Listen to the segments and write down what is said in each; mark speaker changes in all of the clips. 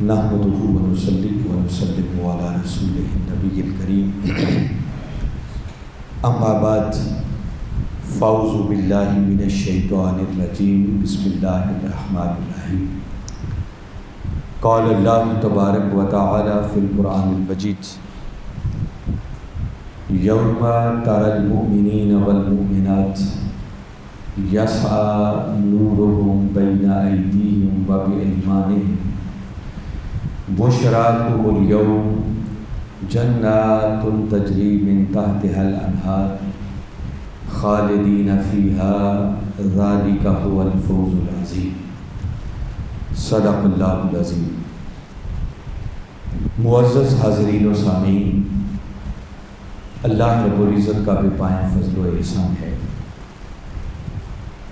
Speaker 1: نحمدہ ونصلی ونسلم علی رسولہ النبی الکریم اما بعد فاعوذ باللہ من الشیطان الرجیم بسم اللہ الرحمن الرحیم قال اللہ تبارک و تعالی فی القرآن المجید یوم تری المؤمنین والمؤمنات یسعی نورہم بین ایدیہم وبایمانہم بشراکم اليوم جنات تجری من تحتها الانہار خالدین فیہا ذالک هو الفوز العظیم صدق اللہ العظیم۔ معزز حاضرین و سامعین، اللہ رب العزت کا بے پایہ فضل و احسان ہے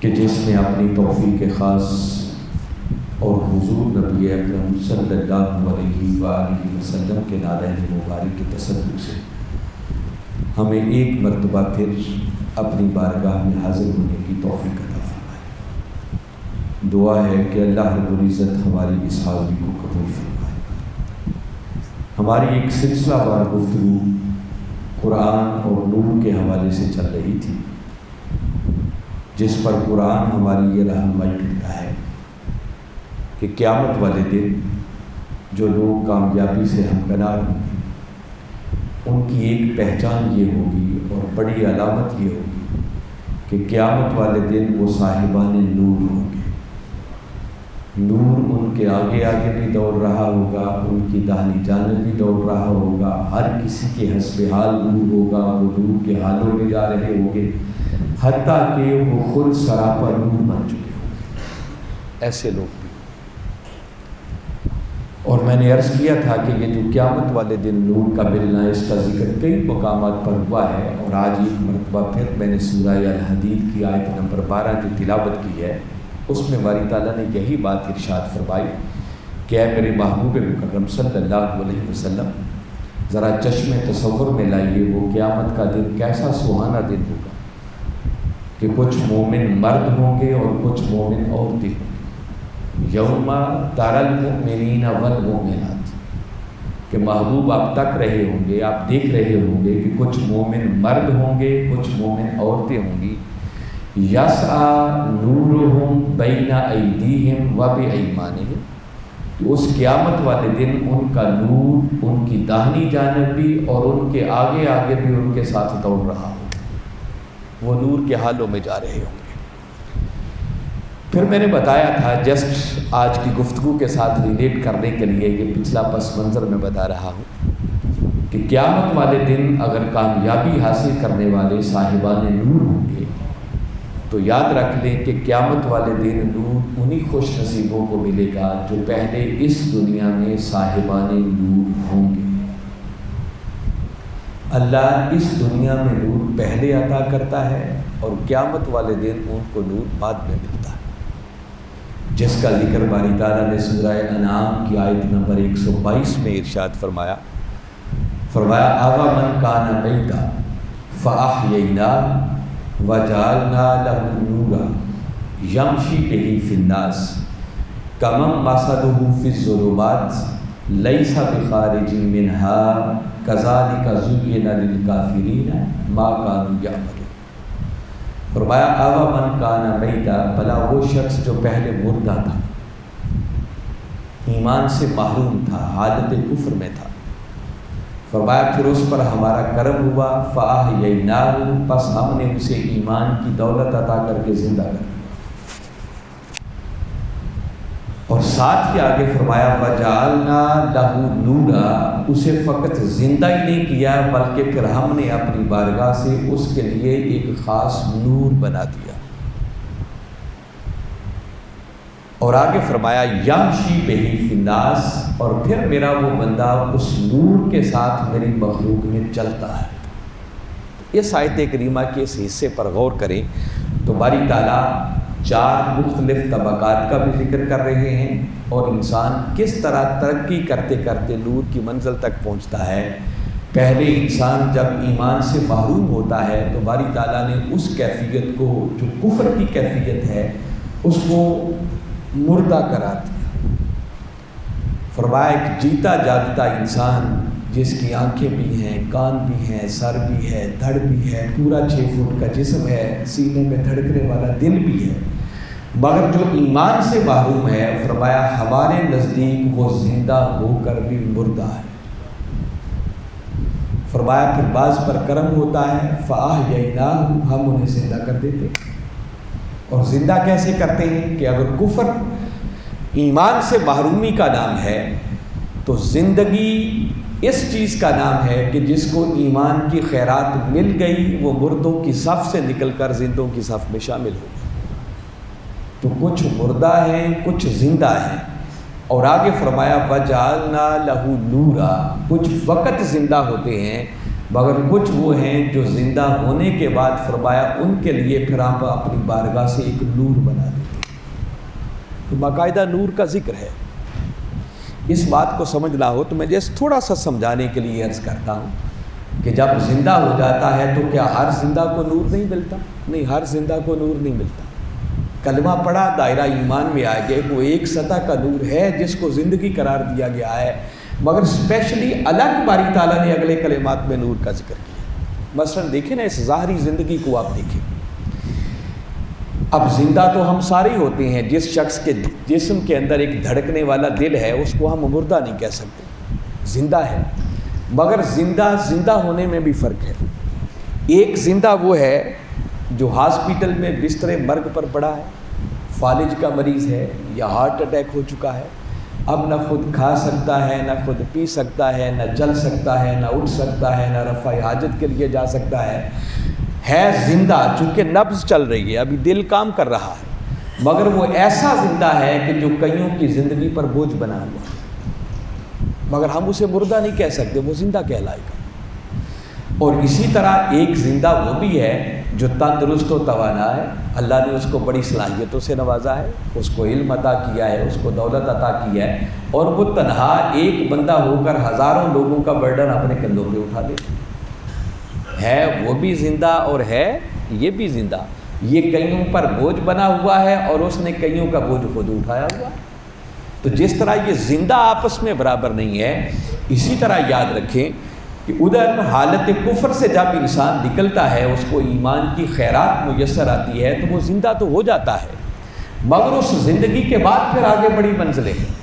Speaker 1: کہ جس نے اپنی توفیق خاص اور حضور نبی اکرم صلی اللہ علیہ وآلہ وسلم کے نالین مبارک کے تصدق سے ہمیں ایک مرتبہ پھر اپنی بارگاہ میں حاضر ہونے کی توفیق عطا فرمائے۔ دعا ہے کہ اللہ رب العزت ہماری اس حاضری کو قبول فرمائے۔ ہماری ایک سلسلہ وار گفتگو قرآن اور نور کے حوالے سے چل رہی تھی، جس پر قرآن ہماری یہ رہنمائی کرتا ہے کہ قیامت والے دن جو لوگ کامیابی سے ہمکنار ہوں گے، ان کی ایک پہچان یہ ہوگی اور بڑی علامت یہ ہوگی کہ قیامت والے دن وہ صاحبان نور ہوں گے۔ نور ان کے آگے آگے بھی دوڑ رہا ہوگا، ان کی داہنی جانب بھی دوڑ رہا ہوگا، ہر کسی کے حسب حال نور ہوگا، وہ نور کے حالوں میں جا رہے ہوں گے، حتیٰ کہ وہ خود سراپا نور بن چکے ہوں گے۔ ایسے لوگ بھی، اور میں نے عرض کیا تھا کہ یہ جو قیامت والے دن نور کا ملنا، اس کا ذکر کئی مقامات پر ہوا ہے، اور آج ایک مرتبہ پھر میں نے سورہ الحدید کی آیت نمبر 12 جو تلاوت کی ہے، اس میں باری تعالیٰ نے یہی بات ارشاد فرمائی کہ اے میرے محبوب مکرم صلی اللہ علیہ وسلم، ذرا چشم تصور میں لائیے وہ قیامت کا دن کیسا سہانا دن ہوگا کہ کچھ مومن مرد ہوں گے اور کچھ مومن عورتیں ہوں گی۔ یوم تری المؤمنین والمؤمنات، کہ محبوب آپ تک رہے ہوں گے، آپ دیکھ رہے ہوں گے کہ کچھ مومن مرد ہوں گے، کچھ مومن عورتیں ہوں گی۔ یسعی نورہم بین ایدیہم وبایمانہم، تو اس قیامت والے دن ان کا نور ان کی داہنی جانب بھی اور ان کے آگے آگے بھی ان کے ساتھ دوڑ رہا ہوگا، وہ نور کے حالوں میں جا رہے ہوں گے۔ پھر میں نے بتایا تھا، جسٹ آج کی گفتگو کے ساتھ ریلیٹ کرنے کے لیے یہ پچھلا پس منظر میں بتا رہا ہوں کہ قیامت والے دن اگر کامیابی حاصل کرنے والے صاحبان نور ہوں گے تو یاد رکھ لیں کہ قیامت والے دن نور انہی خوش نصیبوں کو ملے گا جو پہلے اس دنیا میں صاحبان نور ہوں گے۔ اللہ اس دنیا میں نور پہلے عطا کرتا ہے اور قیامت والے دن ان کو نور بعد میں ملتا ہے، جس کا ذکر باری تعالیٰ نے سورہ انعام کی آیت نمبر 122 میں ارشاد فرمایا أَوَمَنْ كَانَ مَيْتًا فَأَحْيَيْنَاهُ وَجَعَلْنَا لَهُ نُورًا يَمْشِي بِهِ فِي النَّاسِ كَمَنْ مَثَلُهُ فِي الظُّلُمَاتِ لَيْسَ بِخَارِجٍ مِنْهَا كَذَلِكَ زُيِّنَ لِلْكَافِرِينَ مَا كَانُوا يَعْمَلُونَ۔ فرمایا أَوَمَنْ كَانَ مَيْتًا، بھلا وہ شخص جو پہلے مردہ تھا، ایمان سے محروم تھا، حالت کفر میں تھا، فرمایا پھر اس پر ہمارا کرم ہوا، فَأَحْيَيْنَاهُ، پس ہم نے اسے ایمان کی دولت عطا کر کے زندہ کر دیا، اور ساتھ ہی آگے فرمایا وَجَعَلْنَا لَهُ نُورًا، اسے فقط زندہ ہی نہیں کیا بلکہ پھر ہم نے اپنی بارگاہ سے اس کے لیے ایک خاص نور بنا دیا۔ اور آگے فرمایا یمشی بہ فی الناس، اور پھر میرا وہ بندہ اس نور کے ساتھ میری مخلوق میں چلتا ہے۔ اس آیت کریمہ کے اس حصے پر غور کریں تو باری تعالیٰ 4 مختلف طبقات کا بھی ذکر کر رہے ہیں، اور انسان کس طرح ترقی کرتے کرتے نور کی منزل تک پہنچتا ہے۔ پہلے انسان جب ایمان سے محروم ہوتا ہے تو باری تعالیٰ نے اس کیفیت کو جو کفر کی کیفیت ہے اس کو مردہ قرار دیا۔ فرمایا ایک جیتا جاگتا انسان جس کی آنکھیں بھی ہیں، کان بھی ہیں، سر بھی ہے، دھڑ بھی ہے، پورا 6 فٹ کا جسم ہے، سینے میں دھڑکنے والا دل بھی ہے، مگر جو ایمان سے محروم ہے، فرمایا ہمارے نزدیک وہ زندہ ہو کر بھی مردہ ہے۔ فرمایا پھر بعض پر کرم ہوتا ہے، فَأَحْيَيْنَاهُ، ہم انہیں زندہ کر دیتے ہیں۔ اور زندہ کیسے کرتے ہیں کہ اگر کفر ایمان سے محرومی کا نام ہے تو زندگی اس چیز کا نام ہے کہ جس کو ایمان کی خیرات مل گئی وہ مردوں کی صف سے نکل کر زندوں کی صف میں شامل ہو گئی۔ تو کچھ مردہ ہیں، کچھ زندہ ہیں۔ اور آگے فرمایا وَجَعَلْنَا لَهُ نُورًا، کچھ وقت زندہ ہوتے ہیں مگر کچھ وہ ہیں جو زندہ ہونے کے بعد فرمایا ان کے لیے پھر ہم اپنی بارگاہ سے ایک نور بنا دیتے ہیں۔ تو باقاعدہ نور کا ذکر ہے۔ اس بات کو سمجھنا ہو تو میں جیسے تھوڑا سا سمجھانے کے لیے عرض کرتا ہوں کہ جب زندہ ہو جاتا ہے تو کیا ہر زندہ کو نور نہیں ملتا؟ نہیں، ہر زندہ کو نور نہیں ملتا۔ کلمہ پڑھا، دائرہ ایمان میں آ گئے، وہ ایک سطح کا نور ہے جس کو زندگی قرار دیا گیا ہے، مگر اسپیشلی الگ باری تعالیٰ نے اگلے کلمات میں نور کا ذکر کیا۔ مثلا دیکھیں نا، اس ظاہری زندگی کو آپ دیکھیں۔ اب زندہ تو ہم سارے ہوتے ہیں، جس شخص کے جسم کے اندر ایک دھڑکنے والا دل ہے اس کو ہم مردہ نہیں کہہ سکتے، زندہ ہے، مگر زندہ ہونے میں بھی فرق ہے۔ ایک زندہ وہ ہے جو ہاسپٹل میں بستر مرگ پر پڑا ہے، فالج کا مریض ہے یا ہارٹ اٹیک ہو چکا ہے، اب نہ خود کھا سکتا ہے، نہ خود پی سکتا ہے، نہ چل سکتا ہے، نہ اٹھ سکتا ہے، نہ رفع حاجت کے لیے جا سکتا ہے زندہ، چونکہ نبض چل رہی ہے، ابھی دل کام کر رہا ہے، مگر وہ ایسا زندہ ہے کہ جو کئیوں کی زندگی پر بوجھ بنا ہوا ہے، مگر ہم اسے مردہ نہیں کہہ سکتے، وہ زندہ کہلائے گا۔ اور اسی طرح ایک زندہ وہ بھی ہے جو تندرست و توانا ہے، اللہ نے اس کو بڑی صلاحیتوں سے نوازا ہے، اس کو علم عطا کیا ہے، اس کو دولت عطا کی ہے، اور وہ تنہا ایک بندہ ہو کر ہزاروں لوگوں کا برڈن اپنے کندھوں پہ اٹھا لے ہے، وہ بھی زندہ اور ہے یہ بھی زندہ۔ یہ کئیوں پر بوجھ بنا ہوا ہے اور اس نے کئیوں کا بوجھ خود اٹھایا ہوا۔ تو جس طرح یہ زندہ آپس میں برابر نہیں ہے، اسی طرح یاد رکھیں کہ ادھر حالت کفر سے جب انسان نکلتا ہے، اس کو ایمان کی خیرات میسر آتی ہے تو وہ زندہ تو ہو جاتا ہے، مگر اس زندگی کے بعد پھر آگے بڑی منزلیں ہیں۔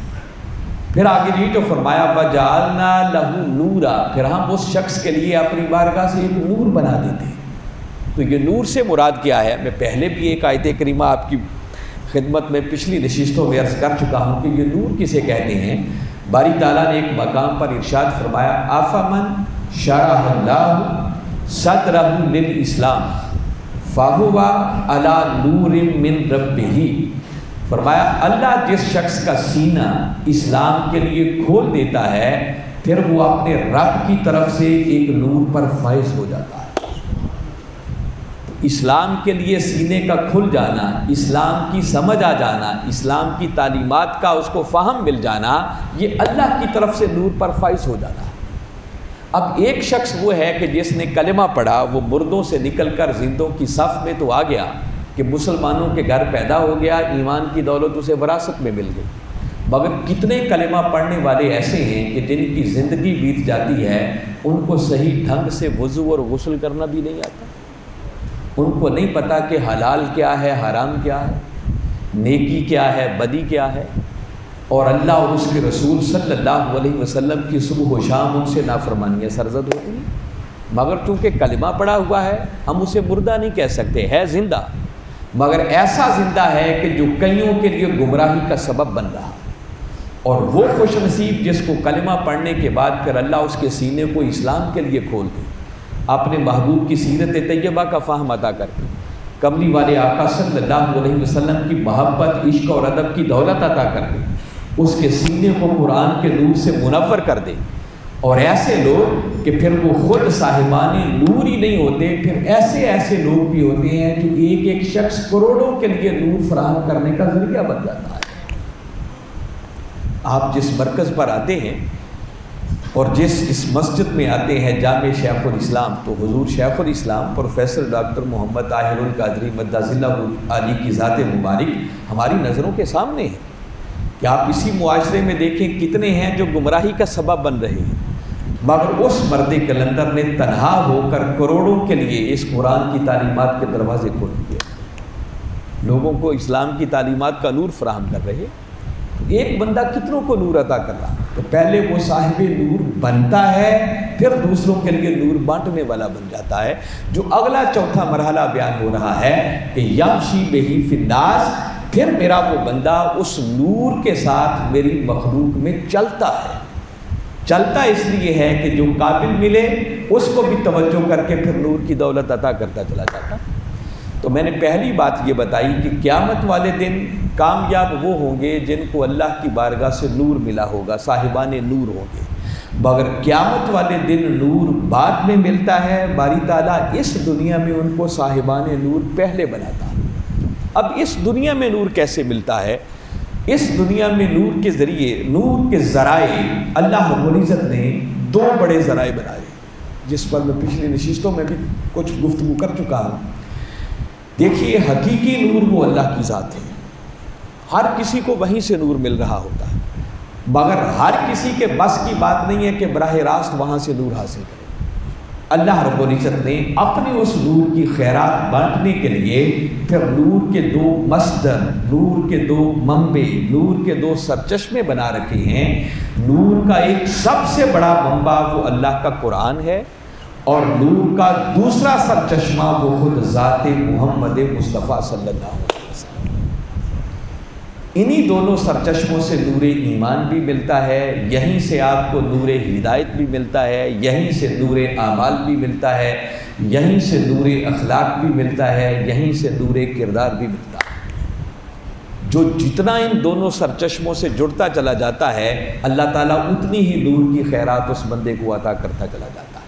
Speaker 1: پھر آگے نہیں تو فرمایا وَجَعَلْنَا لَهُ نُورًا، پھر ہم اس شخص کے لیے اپنی بارگاہ سے ایک نور بنا دیتے ہیں۔ تو یہ نور سے مراد کیا ہے؟ میں پہلے بھی ایک آیت کریمہ آپ کی خدمت میں پچھلی نشستوں میں عرض کر چکا ہوں کہ یہ نور کسے کہتے ہیں۔ باری تعالیٰ نے ایک مقام پر ارشاد فرمایا أَفَمَنْ شَرَحَ اللَّهُ صَدْرَهُ لِلْإِسْلَامِ فَهُوَ عَلَى نُورٍ مِّن رَبِّهِ، فرمایا اللہ جس شخص کا سینہ اسلام کے لیے کھول دیتا ہے پھر وہ اپنے رب کی طرف سے ایک نور پر فائز ہو جاتا ہے۔ اسلام کے لیے سینے کا کھل جانا، اسلام کی سمجھ آ جانا، اسلام کی تعلیمات کا اس کو فہم مل جانا، یہ اللہ کی طرف سے نور پر فائز ہو جانا ہے۔ اب ایک شخص وہ ہے کہ جس نے کلمہ پڑھا، وہ مردوں سے نکل کر زندوں کی صف میں تو آ گیا کہ مسلمانوں کے گھر پیدا ہو گیا، ایمان کی دولت اسے وراثت میں مل گئی، مگر کتنے کلمہ پڑھنے والے ایسے ہیں کہ جن کی زندگی بیت جاتی ہے ان کو صحیح ڈھنگ سے وضو اور غسل کرنا بھی نہیں آتا، ان کو نہیں پتہ کہ حلال کیا ہے، حرام کیا ہے، نیکی کیا ہے، بدی کیا ہے، اور اللہ اور اس کے رسول صلی اللہ علیہ وسلم کی صبح و شام ان سے نافرمانیاں سرزد ہوتی ہیں، مگر چونکہ کلمہ پڑا ہوا ہے ہم اسے مردہ نہیں کہہ سکتے، ہے زندہ، مگر ایسا زندہ ہے کہ جو کئیوں کے لیے گمراہی کا سبب بن رہا۔ اور وہ خوش نصیب جس کو کلمہ پڑھنے کے بعد پھر اللہ اس کے سینے کو اسلام کے لیے کھول دے، اپنے محبوب کی سیرت طیبہ کا فہم عطا کر کے، کملی والے آقا صلی اللہ علیہ وسلم کی محبت، عشق اور ادب کی دولت عطا کر دے، اس کے سینے کو قرآن کے نور سے منور کر دے۔ اور ایسے لوگ کہ پھر وہ خود صاحبان نور ہی نہیں ہوتے، پھر ایسے لوگ بھی ہوتے ہیں جو ایک ایک شخص کروڑوں کے لیے نور فراہم کرنے کا ذریعہ بن جاتا ہے۔ آپ جس مرکز پر آتے ہیں اور جس اس مسجد میں آتے ہیں جامع شیخ الاسلام، تو حضور شیخ الاسلام پروفیسر ڈاکٹر محمد طاہر القادری مدظ اللہ علی کی ذات مبارک ہماری نظروں کے سامنے ہے۔ کہ آپ اسی معاشرے میں دیکھیں کتنے ہیں جو گمراہی کا سبب بن رہے ہیں، مگر اس مرد کلندر نے تنہا ہو کر کروڑوں کے لیے اس قرآن کی تعلیمات کے دروازے کھول دیے، لوگوں کو اسلام کی تعلیمات کا نور فراہم کر رہے۔ ایک بندہ کتنوں کو نور عطا کر رہا، تو پہلے وہ صاحب نور بنتا ہے، پھر دوسروں کے لیے نور بانٹنے والا بن جاتا ہے، جو اگلا چوتھا مرحلہ بیان ہو رہا ہے کہ یمشی بہی فی الناس، پھر میرا وہ بندہ اس نور کے ساتھ میری مخلوق میں چلتا ہے۔ چلتا اس لیے ہے کہ جو قابل ملے اس کو بھی توجہ کر کے پھر نور کی دولت عطا کرتا چلا جاتا۔ تو میں نے پہلی بات یہ بتائی کہ قیامت والے دن کامیاب وہ ہوں گے جن کو اللہ کی بارگاہ سے نور ملا ہوگا، صاحبان نور ہوں گے، مگر قیامت والے دن نور بعد میں ملتا ہے، باری تعالیٰ اس دنیا میں ان کو صاحبان نور پہلے بناتا ہے۔ اب اس دنیا میں نور کیسے ملتا ہے؟ اس دنیا میں نور کے ذریعے، نور کے ذرائع اللہ رب العزت نے دو بڑے ذرائع بنائے، جس پر میں پچھلی نشستوں میں بھی کچھ گفتگو کر چکا ہوں۔ دیکھیے حقیقی نور وہ اللہ کی ذات ہے، ہر کسی کو وہیں سے نور مل رہا ہوتا ہے، مگر ہر کسی کے بس کی بات نہیں ہے کہ براہ راست وہاں سے نور حاصل کرے۔ اللہ رب العزت نے اپنے اس نور کی خیرات بانٹنے کے لیے پھر نور کے دو مصدر، نور کے دو منبع، نور کے دو سرچشمے بنا رکھے ہیں۔ نور کا ایک سب سے بڑا منبع وہ اللہ کا قرآن ہے، اور نور کا دوسرا سرچشمہ وہ خود ذات محمد مصطفیٰ صلی اللہ علیہ وسلم۔ انہی دونوں سرچشموں سے نور ایمان بھی ملتا ہے، یہیں سے آپ کو نور ہدایت بھی ملتا ہے، یہیں سے نور اعمال بھی ملتا ہے، یہیں سے نور اخلاق بھی ملتا ہے، یہیں سے نور کردار بھی ملتا ہے۔ جو جتنا ان دونوں سرچشموں سے جڑتا چلا جاتا ہے، اللہ تعالیٰ اتنی ہی نور کی خیرات اس بندے کو عطا کرتا چلا جاتا ہے۔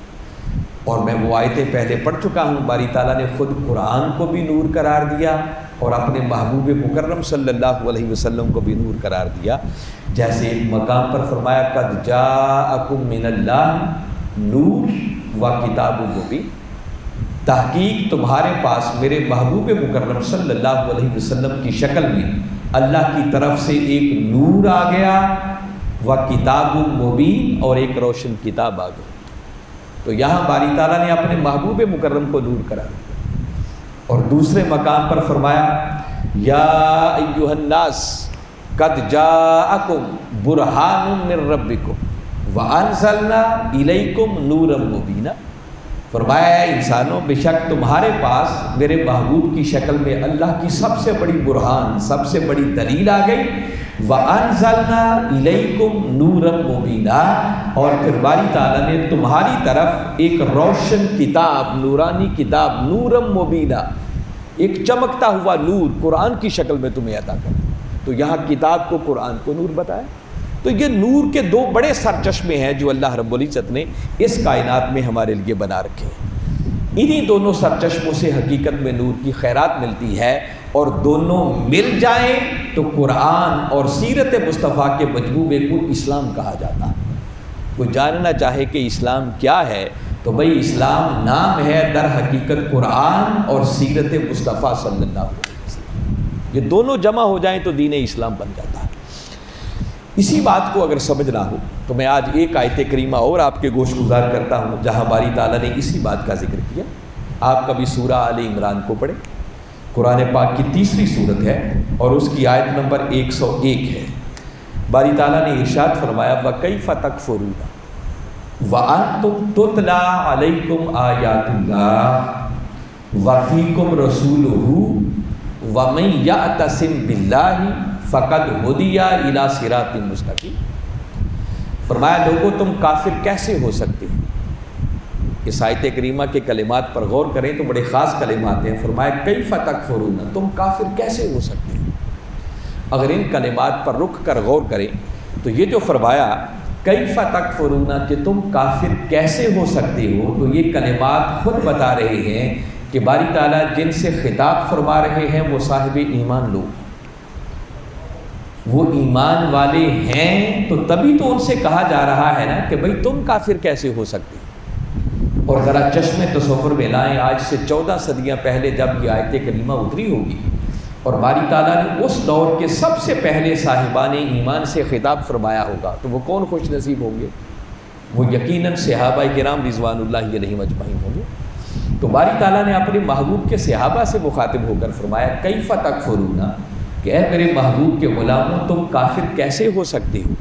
Speaker 1: اور میں وہ آیتیں پہلے پڑھ چکا ہوں، باری تعالیٰ نے خود قرآن کو بھی نور قرار دیا اور اپنے محبوب مکرم صلی اللہ علیہ وسلم کو بھی نور قرار دیا۔ جیسے ایک مقام پر فرمایا قد جاءکم من اللہ نور و کتاب مبین، تحقیق تمہارے پاس میرے محبوب مکرم صلی اللہ علیہ وسلم کی شکل میں اللہ کی طرف سے ایک نور آ گیا، و کتاب مبین، اور ایک روشن کتاب آ گئی۔ تو یہاں باری تعالیٰ نے اپنے محبوب مکرم کو نور قرار دیا، اور دوسرے مقام پر فرمایا یا ایھا الناس قد جاءکم برہان من ربکم وانزلنا الیکم نورا مبینا۔ فرمایا ہے انسانوں، بے شک تمہارے پاس میرے محبوب کی شکل میں اللہ کی سب سے بڑی برہان، سب سے بڑی دلیل آ گئی، وَأَنزَلْنَا إِلَيْكُمْ نُورًا مُبِينًا، اور پھر باری تعالیٰ نے تمہاری طرف ایک روشن کتاب، نورانی کتاب، نورًا مبینہ، ایک چمکتا ہوا نور قرآن کی شکل میں تمہیں عطا کر۔ تو یہاں کتاب کو، قرآن کو نور بتایا۔ تو یہ نور کے دو بڑے سرچشمے ہیں جو اللہ رب العزت نے اس کائنات میں ہمارے لیے بنا رکھے ہیں۔ انہی دونوں سرچشموں سے حقیقت میں نور کی خیرات ملتی ہے، اور دونوں مل جائیں تو قرآن اور سیرت مصطفیٰ کے مجموعے کو اسلام کہا جاتا ہے۔ کوئی جاننا چاہے کہ اسلام کیا ہے تو بھئی اسلام نام ہے، در حقیقت قرآن اور سیرت مصطفیٰ صلی اللہ علیہ وسلم، یہ دونوں جمع ہو جائیں تو دین اسلام بن جاتا ہے۔ اسی بات کو اگر سمجھنا ہو تو میں آج ایک آیت کریمہ اور آپ کے گوش گزار کرتا ہوں جہاں باری تعالیٰ نے اسی بات کا ذکر کیا۔ آپ کبھی سورہ آل عمران کو پڑھیں، قرآن پاک کی تیسری صورت ہے اور اس کی آیت نمبر 101 ہے۔ باری تعالیٰ نے ارشاد فرمایا وَكَيْفَ تَكْفُرُونَ وَأَنْتُمْ تُتْلَى عَلَيْكُمْ آيَاتُ اللَّهِ وَفِيكُمْ رَسُولُهُ وَمَنْ يَعْتَصِمْ بِاللَّهِ فَقَدْ هُدِیَ إِلَى صِرَاطٍ مُسْتَقِیمٍ۔ فرمایا لوگوں تم کافر کیسے ہو سکتے ہیں؟ اس آیت کریمہ کے کلمات پر غور کریں تو بڑے خاص کلمات ہیں۔ فرمایا کیف تکفرون، تم کافر کیسے ہو سکتے ہیں؟ اگر ان کلمات پر رک کر غور کریں تو یہ جو فرمایا کیف تکفرون کہ تم کافر کیسے ہو سکتے ہو، تو یہ کلمات خود بتا رہے ہیں کہ باری تعالیٰ جن سے خطاب فرما رہے ہیں وہ صاحب ایمان لوگ، وہ ایمان والے ہیں، تو تبھی تو ان سے کہا جا رہا ہے نا کہ بھئی تم کافر کیسے ہو سکتے ہو۔ اور ذرا چشم تصور میں لائیں، آج سے 14 صدیاں پہلے جب یہ آیت کریمہ اتری ہوگی اور باری تعالیٰ نے اس دور کے سب سے پہلے صاحبان ایمان سے خطاب فرمایا ہوگا تو وہ کون خوش نصیب ہوں گے؟ وہ یقیناً صحابہ کرام رضوان اللہ علیہم اجمعین ہوں گے۔ تو باری تعالیٰ نے اپنے محبوب کے صحابہ سے مخاطب ہو کر فرمایا کیف تکفرون، کہ اے میرے محبوب کے غلاموں تم کافر کیسے ہو سکتے ہو؟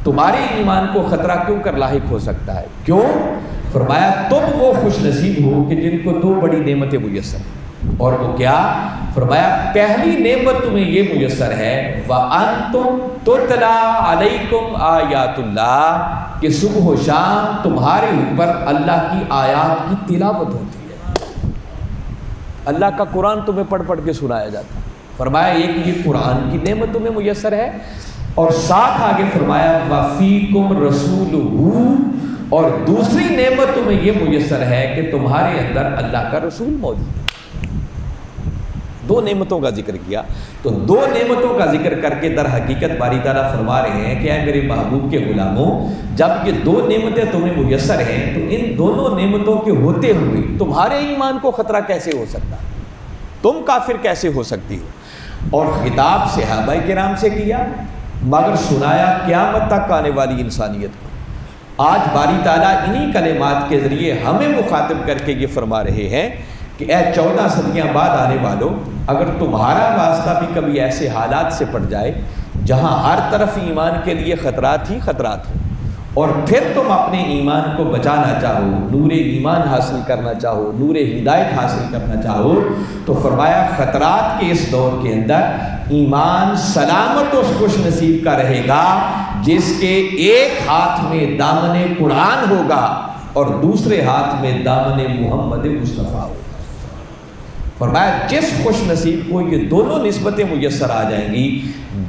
Speaker 1: تمہارے ایمان کو خطرہ کیوں کر لاحق ہو سکتا ہے؟ کیوں؟ فرمایا تم وہ خوش نصیب ہو کہ جن کو دو بڑی نعمتیں میسر ہیں، اور وہ کیا؟ فرمایا پہلی نعمت تمہیں یہ میسر ہے وَأَنْتُمْ تُتْلَى عَلَيْكُمْ آیات اللہ، کہ صبح و شام تمہارے اوپر اللہ کی آیات کی تلاوت ہوتی ہے، اللہ کا قرآن تمہیں پڑھ پڑھ کے سنایا جاتا ہے۔ فرمایا ایک یہ قرآن کی نعمت تمہیں میسر ہے، اور ساتھ آگے فرمایا وَفِيكُمْ رَسُولُهُ، اور دوسری نعمت تمہیں یہ میسر ہے کہ تمہارے اندر اللہ کا رسول موجود ہے۔ دو نعمتوں کا ذکر کیا، تو دو نعمتوں کا ذکر کر کے در حقیقت باری تعالیٰ فرما رہے ہیں کہ اے میرے محبوب کے غلاموں، جب یہ دو نعمتیں تمہیں میسر ہیں تو ان دونوں نعمتوں کے ہوتے ہوئے تمہارے ایمان کو خطرہ کیسے ہو سکتا ہے؟ تم کافر کیسے ہو سکتی ہو؟ اور خطاب صحابہ کرام سے کیا، مگر سنایا قیامت تک آنے والی انسانیت کو۔ آج باری تعالیٰ انہی کلمات کے ذریعے ہمیں مخاطب کر کے یہ فرما رہے ہیں کہ اے 14 صدیاں بعد آنے والوں، اگر تمہارا واسطہ بھی کبھی ایسے حالات سے پڑ جائے جہاں ہر طرف ایمان کے لیے خطرات ہی خطرات ہوں، اور پھر تم اپنے ایمان کو بچانا چاہو، نور ایمان حاصل کرنا چاہو، نور ہدایت حاصل کرنا چاہو، تو فرمایا خطرات کے اس دور کے اندر ایمان سلامت اس خوش نصیب کا رہے گا جس کے ایک ہاتھ میں دامن قرآن ہوگا اور دوسرے ہاتھ میں دامن محمد مصطفیٰ ہوگا۔ فرمایا جس خوش نصیب کو یہ دونوں نسبتیں میسر آ جائیں گی،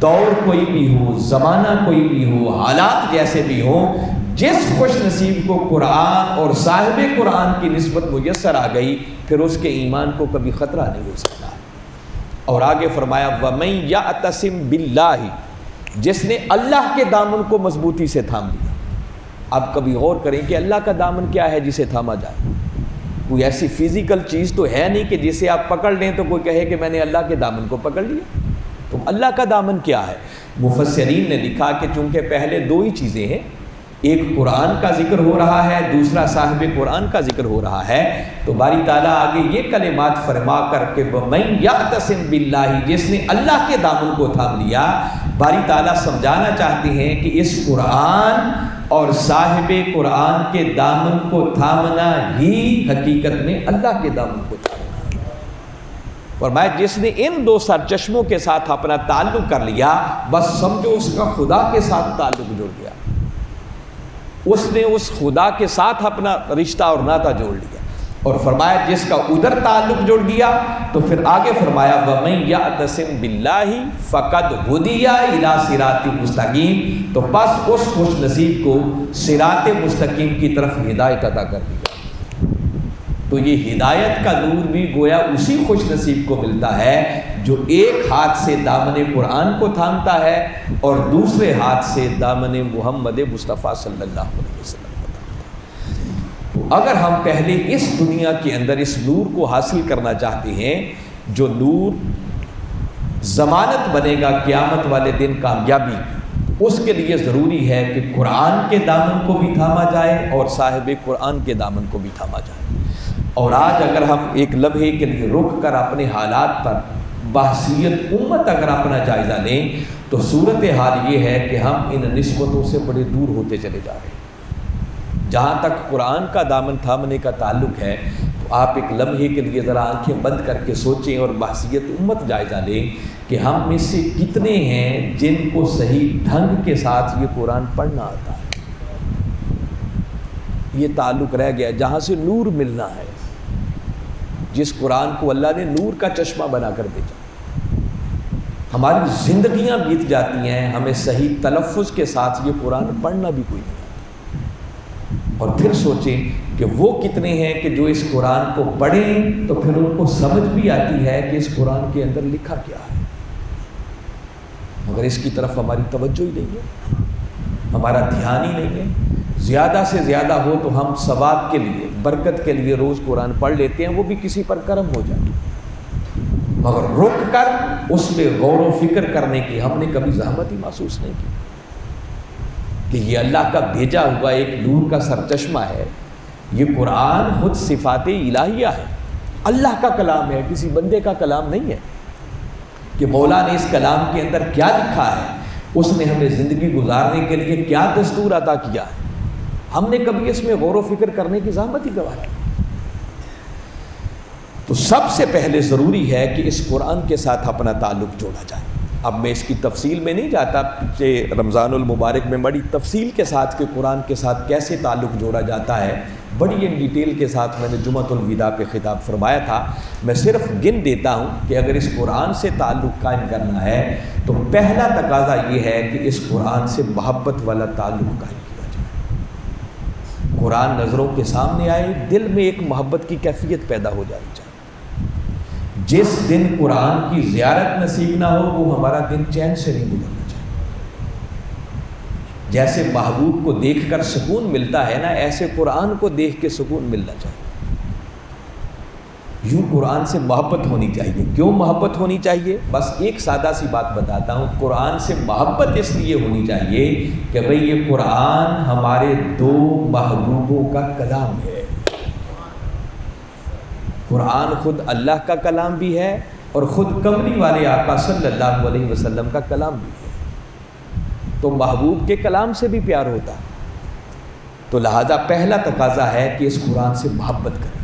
Speaker 1: دور کوئی بھی ہو، زمانہ کوئی بھی ہو، حالات جیسے بھی ہوں، جس خوش نصیب کو قرآن اور صاحب قرآن کی نسبت میسر آ گئی پھر اس کے ایمان کو کبھی خطرہ نہیں ہو سکتا۔ اور آگے فرمایا وَمَن يَعْتَصِم بِاللَّهِ، جس نے اللہ کے دامن کو مضبوطی سے تھام لیا۔ آپ کبھی غور کریں کہ اللہ کا دامن کیا ہے جسے تھاما جائے؟ کوئی ایسی فزیکل چیز تو ہے نہیں کہ جسے آپ پکڑ لیں تو کوئی کہے کہ میں نے اللہ کے دامن کو پکڑ لیا۔ تو اللہ کا دامن کیا ہے؟ مفسرین نے لکھا کہ چونکہ پہلے دو ہی چیزیں ہیں، ایک قرآن کا ذکر ہو رہا ہے، دوسرا صاحب قرآن کا ذکر ہو رہا ہے، تو باری تعالیٰ آگے یہ کلمات فرما کر کے وَمَن يَعْتَصِم بِاللَّهِ، جس نے اللہ کے دامن کو تھام لیا، باری تعالیٰ سمجھانا چاہتے ہیں کہ اس قرآن اور صاحب قرآن کے دامن کو تھامنا ہی حقیقت میں اللہ کے دامن کو تھامنا۔ فرمایا جس نے ان دو سرچشموں کے ساتھ اپنا تعلق کر لیا، بس سمجھو اس کا خدا کے ساتھ تعلق جڑ گیا، اس نے اس خدا کے ساتھ اپنا رشتہ اور ناطہ جوڑ لیا۔ اور فرمایا جس کا ادھر تعلق جڑ گیا تو پھر آگے فرمایا وَمَن يَعْتَصِم بِاللَّهِ فَقَدْ هُدِیَ إِلَىٰ صِرَاطٍ مُسْتَقِیم، تو بس اس خوش نصیب کو صراط مستقیم کی طرف ہدایت عطا کر دی گئی۔ تو یہ ہدایت کا نور بھی گویا اسی خوش نصیب کو ملتا ہے جو ایک ہاتھ سے دامن قرآن کو تھامتا ہے اور دوسرے ہاتھ سے دامن محمد مصطفیٰ صلی اللہ علیہ وسلم۔ اگر ہم پہلے اس دنیا کے اندر اس نور کو حاصل کرنا چاہتے ہیں جو نور ضمانت بنے گا قیامت والے دن کامیابی، اس کے لیے ضروری ہے کہ قرآن کے دامن کو بھی تھاما جائے اور صاحب قرآن کے دامن کو بھی تھاما جائے۔ اور آج اگر ہم ایک لمحے کے لیے رک کر اپنے حالات پر بحثیت امت اگر اپنا جائزہ لیں تو صورتحال یہ ہے کہ ہم ان نسبتوں سے بڑے دور ہوتے چلے جا رہے ہیں۔ جہاں تک قرآن کا دامن تھامنے کا تعلق ہے تو آپ ایک لمحے کے لیے ذرا آنکھیں بند کر کے سوچیں اور بحثیت امت جائزہ لیں کہ ہم میں سے کتنے ہیں جن کو صحیح ڈھنگ کے ساتھ یہ قرآن پڑھنا آتا ہے۔ یہ تعلق رہ گیا جہاں سے نور ملنا ہے، جس قرآن کو اللہ نے نور کا چشمہ بنا کر بھیجا۔ ہماری زندگیاں بیت جاتی ہیں، ہمیں صحیح تلفظ کے ساتھ یہ قرآن پڑھنا بھی کوئی نہیں۔ اور پھر سوچیں کہ وہ کتنے ہیں کہ جو اس قرآن کو پڑھیں تو پھر ان کو سمجھ بھی آتی ہے کہ اس قرآن کے اندر لکھا کیا ہے، مگر اس کی طرف ہماری توجہ ہی نہیں ہے، ہمارا دھیان ہی نہیں ہے۔ زیادہ سے زیادہ ہو تو ہم ثواب کے لیے، برکت کے لیے روز قرآن پڑھ لیتے ہیں، وہ بھی کسی پر کرم ہو جائے۔ مگر رک کر اس میں غور و فکر کرنے کی ہم نے کبھی زحمت ہی محسوس نہیں کی کہ یہ اللہ کا بھیجا ہوا ایک نور کا سرچشمہ ہے. یہ قرآن خود صفات الہیہ ہے، اللہ کا کلام ہے، کسی بندے کا کلام نہیں ہے کہ مولا نے اس کلام کے اندر کیا لکھا ہے، اس نے ہمیں زندگی گزارنے کے لیے کیا دستور عطا کیا ہے. ہم نے کبھی اس میں غور و فکر کرنے کی زحمت ہی گوارا. تو سب سے پہلے ضروری ہے کہ اس قرآن کے ساتھ اپنا تعلق جوڑا جائے. اب میں اس کی تفصیل میں نہیں جاتا کہ رمضان المبارک میں بڑی تفصیل کے ساتھ کہ قرآن کے ساتھ کیسے تعلق جوڑا جاتا ہے، بڑی ان ڈیٹیل کے ساتھ میں نے جمعۃ الوداع پہ خطاب فرمایا تھا. میں صرف گن دیتا ہوں کہ اگر اس قرآن سے تعلق قائم کرنا ہے تو پہلا تقاضا یہ ہے کہ اس قرآن سے محبت والا تعلق قائم کیا جائے. قرآن نظروں کے سامنے آئے، دل میں ایک محبت کی کیفیت پیدا ہو جانی چاہیے. جس دن قرآن کی زیارت نصیب نہ ہو وہ ہمارا دن چین سے نہیں گزرنا چاہیے. جیسے محبوب کو دیکھ کر سکون ملتا ہے نا، ایسے قرآن کو دیکھ کے سکون ملنا چاہیے. یوں قرآن سے محبت ہونی چاہیے. کیوں محبت ہونی چاہیے؟ بس ایک سادہ سی بات بتاتا ہوں. قرآن سے محبت اس لیے ہونی چاہیے کہ بھئی یہ قرآن ہمارے دو محبوبوں کا کلام ہے. قرآن خود اللہ کا کلام بھی ہے اور خود کملی والے آقا صلی اللہ علیہ وسلم کا کلام بھی ہے. تو محبوب کے کلام سے بھی پیار ہوتا ہے. تو لہذا پہلا تقاضا ہے کہ اس قرآن سے محبت کریں.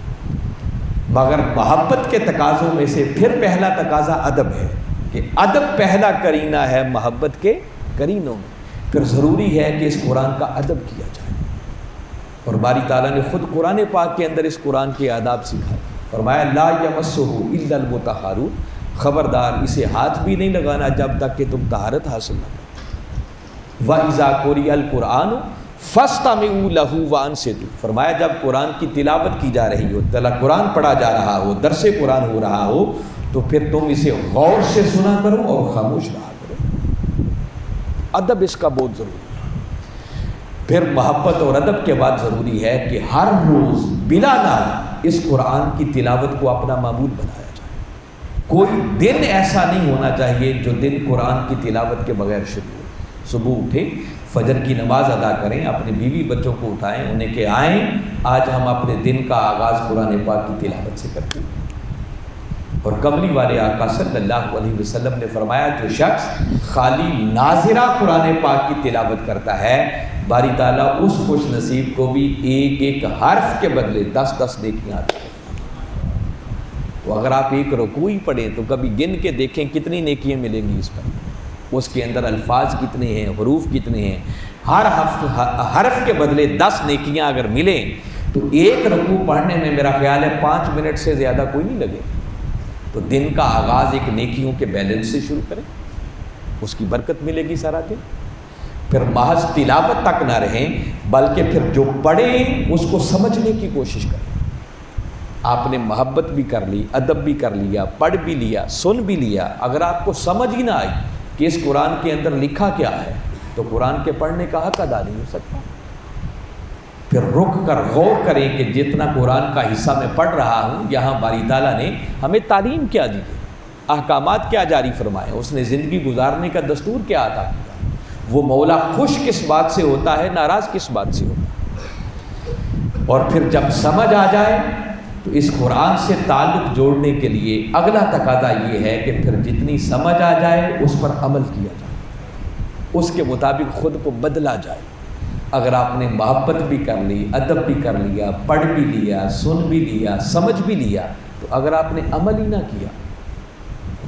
Speaker 1: مگر محبت کے تقاضوں میں سے پھر پہلا تقاضا ادب ہے کہ ادب پہلا کرینہ ہے محبت کے کرینوں میں. پھر ضروری ہے کہ اس قرآن کا ادب کیا جائے. اور باری تعالیٰ نے خود قرآن پاک کے اندر اس قرآن کے آداب سکھائے. فرمایا لا یمسہ الا المطہرون، خبردار اسے ہاتھ بھی نہیں لگانا جب تک کہ تم طہارت حاصل نہ کرو. وَإِذَا قُرِئَ الْقُرْآنُ فَاسْتَمِعُوا لَهُ وَأَنصِتُوا، فرمایا جب قرآن کی تلاوت کی جا رہی ہو، قرآن پڑھا جا رہا ہو، درس قرآن ہو رہا ہو، تو پھر تم اسے غور سے سنا کرو اور خاموش رہا کرو. ادب اس کا بہت ضروری ہے. پھر محبت اور ادب کے بعد ضروری ہے کہ ہر روز بلا ناغہ اس قرآن کی تلاوت کو اپنا معمول بنایا جائے. کوئی دن ایسا نہیں ہونا چاہیے جو دن قرآن کی تلاوت کے بغیر شروع ہو. صبح اٹھیں، فجر کی نماز ادا کریں، اپنے بیوی بچوں کو اٹھائیں، انہیں کہ آئیں آج ہم اپنے دن کا آغاز قرآن پاک کی تلاوت سے کرتے ہیں. اور کملی والے آقا صلی اللہ علیہ وسلم نے فرمایا جو شخص خالی ناظرہ قرآن پاک کی تلاوت کرتا ہے، باری تعالیٰ اس خوش نصیب کو بھی ایک ایک حرف کے بدلے 10 نیکیاں آتی ہیں. تو اگر آپ ایک رکوع ہی پڑھیں تو کبھی گن کے دیکھیں کتنی نیکیاں ملیں گی اس پر. اس کے اندر الفاظ کتنے ہیں، حروف کتنے ہیں. ہر حرف کے بدلے 10 نیکیاں اگر ملیں تو ایک رکوع پڑھنے میں میرا خیال ہے 5 منٹ سے زیادہ کوئی نہیں لگے. تو دن کا آغاز ایک نیکیوں کے بیلنس سے شروع کریں، اس کی برکت ملے گی سارا دن. پھر محض تلاوت تک نہ رہیں بلکہ پھر جو پڑھیں اس کو سمجھنے کی کوشش کریں. آپ نے محبت بھی کر لی، ادب بھی کر لیا، پڑھ بھی لیا، سن بھی لیا، اگر آپ کو سمجھ ہی نہ آئی کہ اس قرآن کے اندر لکھا کیا ہے تو قرآن کے پڑھنے کا حق ادا نہیں ہو سکتا. پھر رک کر غور کریں کہ جتنا قرآن کا حصہ میں پڑھ رہا ہوں یہاں باری تعالیٰ نے ہمیں تعلیم کیا دی ہے، احکامات کیا جاری فرمائے، اس نے زندگی گزارنے کا دستور کیا عطا کیا. وہ مولا خوش کس بات سے ہوتا ہے، ناراض کس بات سے ہوتا ہے. اور پھر جب سمجھ آ جائے تو اس قرآن سے تعلق جوڑنے کے لیے اگلا تقاضا یہ ہے کہ پھر جتنی سمجھ آ جائے اس پر عمل کیا جائے، اس کے مطابق خود کو بدلا جائے. اگر آپ نے محبت بھی کر لی، ادب بھی کر لیا، پڑھ بھی لیا، سن بھی لیا، سمجھ بھی لیا، تو اگر آپ نے عمل ہی نہ کیا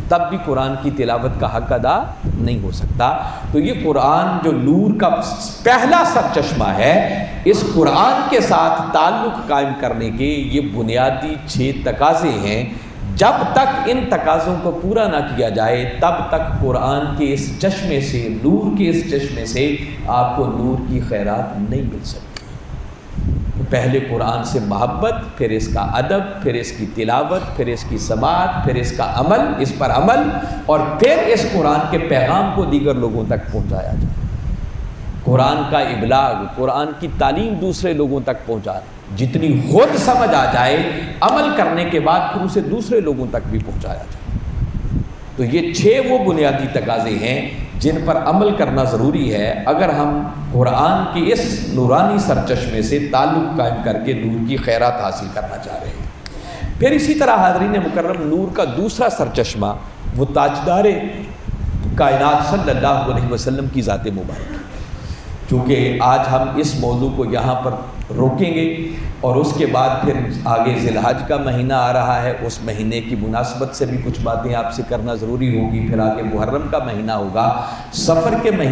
Speaker 1: تب بھی قرآن کی تلاوت کا حق ادا نہیں ہو سکتا. تو یہ قرآن جو نور کا پہلا سرچشمہ ہے، اس قرآن کے ساتھ تعلق قائم کرنے کے یہ بنیادی 6 تقاضے ہیں. جب تک ان تقاضوں کو پورا نہ کیا جائے تب تک قرآن کے اس چشمے سے، نور کے اس چشمے سے آپ کو نور کی خیرات نہیں مل سکتی. پہلے قرآن سے محبت، پھر اس کا ادب، پھر اس کی تلاوت، پھر اس کی سماعت، پھر اس کا عمل، اس پر عمل، اور پھر اس قرآن کے پیغام کو دیگر لوگوں تک پہنچایا جائے. قرآن کا ابلاغ، قرآن کی تعلیم دوسرے لوگوں تک پہنچانا، جتنی خود سمجھ آ جائے عمل کرنے کے بعد پھر اسے دوسرے لوگوں تک بھی پہنچایا جائے۔ تو یہ 6 وہ بنیادی تقاضے ہیں جن پر عمل کرنا ضروری ہے اگر ہم قرآن کی اس نورانی سرچشمے سے تعلق قائم کر کے نور کی خیرات حاصل کرنا چاہ رہے ہیں۔ پھر اسی طرح حاضرین مکرم، نور کا دوسرا سرچشمہ وہ تاجدار کائنات صلی اللہ علیہ وسلم کی ذات مبارک ہے۔ چونکہ آج ہم اس موضوع کو یہاں پر روکیں گے اور اس کے بعد پھر آگے ذی الحج کا مہینہ آ رہا ہے، اس مہینے کی مناسبت سے بھی کچھ باتیں آپ سے کرنا ضروری ہوگی، پھر آگے محرم کا مہینہ ہوگا، سفر کے مہینے